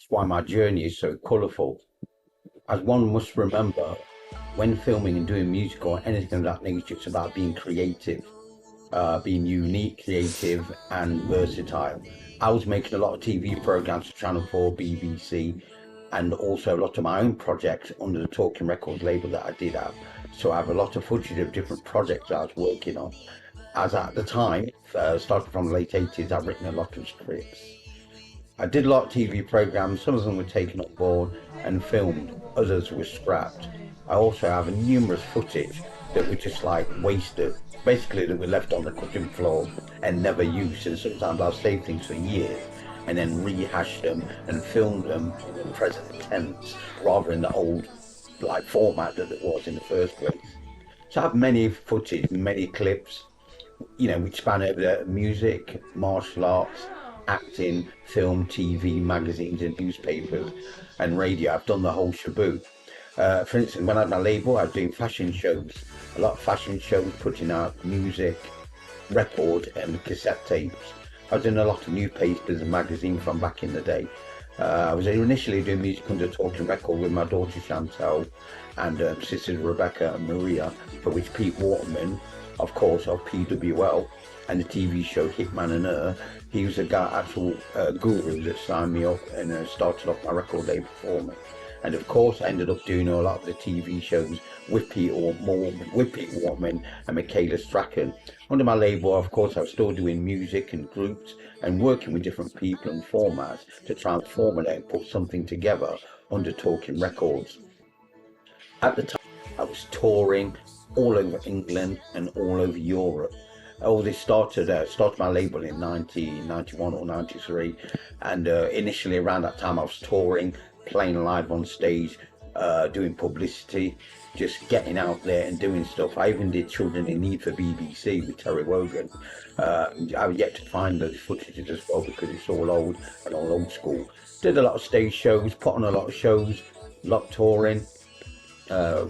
That's why my journey is so colourful. As one must remember, when filming and doing music or anything of that nature, it's about being creative, being unique, creative, and versatile. I was making a lot of TV programs for Channel 4, BBC, and also a lot of my own projects under the Talking Records label that I did have. So I have a lot of footage of different projects I was working on. As at the time, starting from the late 80s, I've written a lot of scripts. I did a lot of TV programs, some of them were taken on board and filmed, others were scrapped. I also have numerous footage that were just like wasted, basically that were left on the cutting floor and never used. And sometimes I'll save things for years and then rehash them and film them in the present tense rather than the old like format that it was in the first place. So I have many footage, many clips, which span over music, martial arts, acting, film, TV, magazines, and newspapers, and radio. I've done the whole shaboo. For instance, when I had my label, I was doing fashion shows, a lot of fashion shows, putting out music, record, and cassette tapes. I was in a lot of newspapers and magazines from back in the day. I was initially doing music under Talking Record with my daughter Chantel and sisters Rebecca and Maria, for which Pete Waterman, of course, of PWL, and the TV show Hitman and Her, he was a actual guru that signed me up and started off my record label for me. And of course, I ended up doing a lot of the TV shows with Pete Waterman and Michaela Strachan. Under my label, of course, I was still doing music and groups and working with different people and formats to transform it and put something together under Talking Records. At the time, I was touring all over England and all over Europe. All this started my label in 1991 or 93, and initially around that time I was touring, playing live on stage, doing publicity, just getting out there and doing stuff. I even did Children in Need for BBC with Terry Wogan. I've yet to find those footages as well because it's all old and all old school. Did a lot of stage shows, put on a lot of shows, a lot of touring.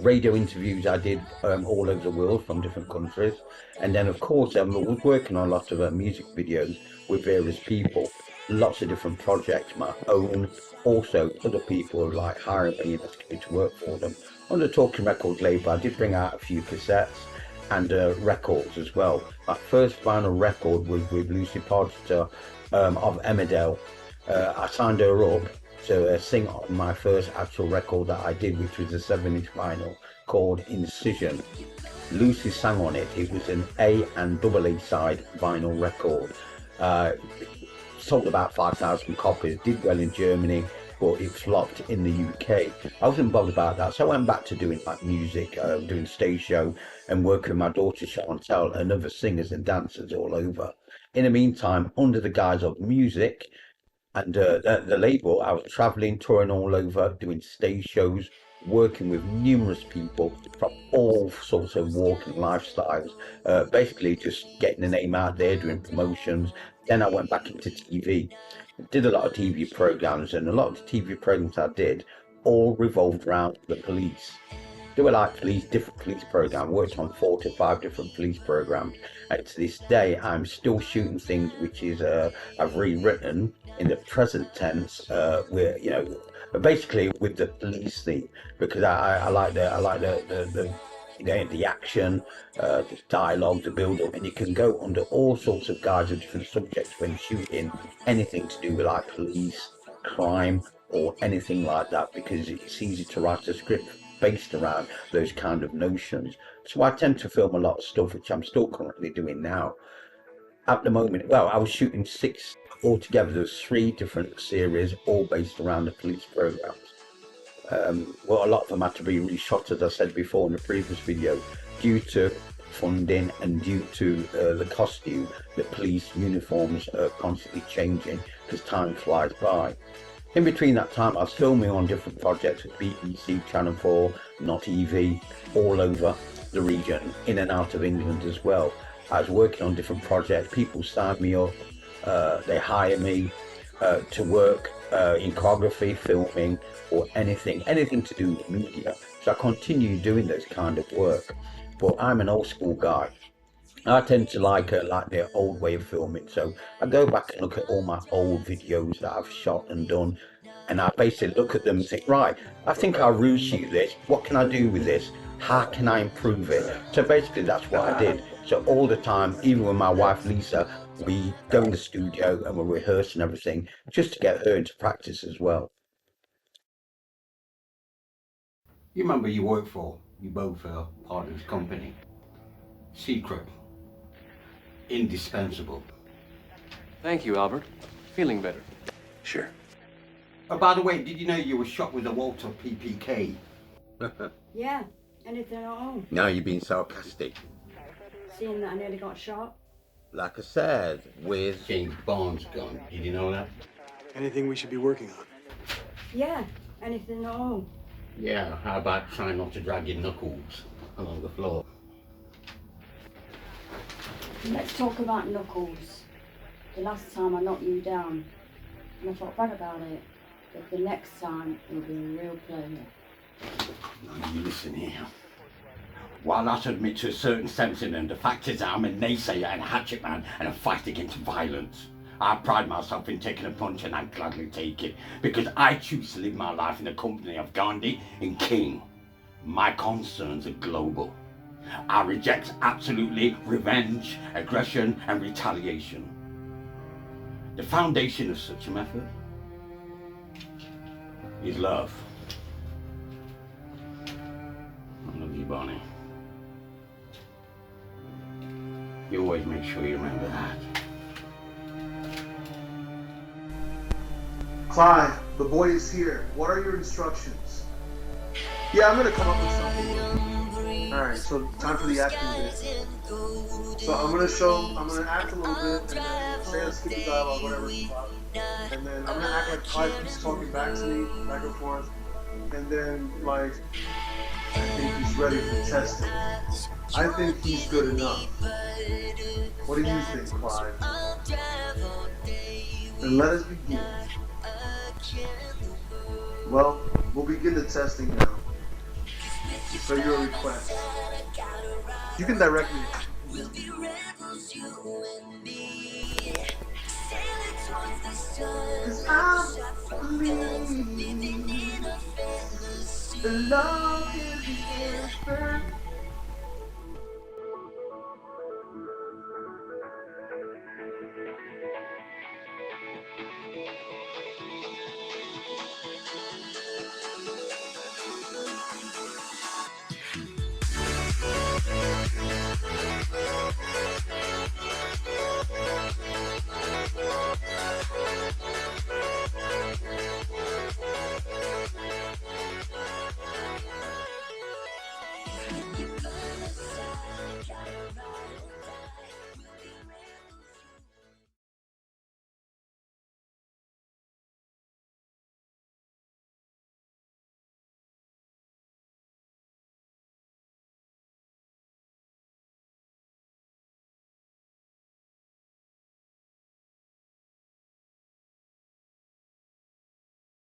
Radio interviews I did all over the world from different countries, and then of course I was working on a lot of music videos with various people, lots of different projects, my own, also other people like hiring me and asking me to work for them. On the Talking Records label I did bring out a few cassettes and records as well. My first vinyl record was with Lucy Podster of Emmerdale. I signed her up to sing on my first actual record that I did, which was a 7-inch vinyl called Incision. Lucy sang on it. It was an A and double A side vinyl record. Sold about 5,000 copies, did well in Germany, but it flopped in the UK. I wasn't bothered about that, so I went back to doing like music, doing stage show and working with my daughter Chantel and other singers and dancers all over. In the meantime, under the guise of music, and the label, I was traveling, touring all over, doing stage shows, working with numerous people from all sorts of walks and lifestyles, basically just getting the name out there, doing promotions. Then I went back into TV, did a lot of TV programs, and a lot of the TV programs I did all revolved around the police. They were like different police programs. Worked on 4 to 5 different police programs, and to this day, I'm still shooting things which is I've rewritten in the present tense, where basically with the police theme, because I like the action, the dialogue, the build up, and you can go under all sorts of guise of different subjects when shooting anything to do with like police, crime, or anything like that, because it's easy to write a script based around those kind of notions. So I tend to film a lot of stuff which I'm still currently doing now. At the moment, well, I was shooting 6 altogether. There's 3 different series, all based around the police programs. Well, a lot of them had to be reshot, as I said before in the previous video, due to funding and due to the costume. The police uniforms are constantly changing because time flies by. In between that time, I was filming on different projects with BBC, Channel 4, Not EV, all over the region, in and out of England as well. I was working on different projects. People signed me up, they hire me to work in choreography, filming, or anything to do with media. So I continue doing those kind of work. But I'm an old school guy. I tend to like the old way of filming. So I go back and look at all my old videos that I've shot and done, and I basically look at them and think, right, I think I'll reshoot this. What can I do with this? How can I improve it? So basically, that's what I did. So all the time, even with my wife Lisa, we go in the studio and we rehearse and everything, just to get her into practice as well. You remember you work for, you both partners company. Secret. Indispensable. Thank you, Albert. Feeling better. Sure. Oh, by the way, did you know you were shot with a Walter PPK? Yeah, anything at all. Now you're being sarcastic. Seeing that I nearly got shot. Like I said, with James Bond's gun. Did you know that? Anything we should be working on? Yeah, anything at all. Yeah, how about trying not to drag your knuckles along the floor? Let's talk about Knuckles. The last time I knocked you down, and I felt bad about it. But the next time, it'll be a real pleasure. Now you listen here. While I submit to a certain sentiment, the fact is that I'm a naysayer and a hatchet man and a fight against violence. I pride myself in taking a punch and I gladly take it because I choose to live my life in the company of Gandhi and King. My concerns are global. I reject absolutely revenge, aggression and retaliation. The foundation of such a method is love. I love you, Bonnie. You always make sure you remember that. Clyde, the boy is here. What are your instructions? Yeah, I'm gonna come up with something. Alright, so time for the acting bit. So I'm gonna act a little bit, and then say a stupid dialogue, whatever it's about. And then I'm gonna act like Clyde keeps talking back to me, back and forth. And then, like, I think he's ready for testing. I think he's good enough. What do you think, Clyde? And let us begin. Well, we'll begin the testing now. So your request. You can direct me. Cause I believe the love is the answer.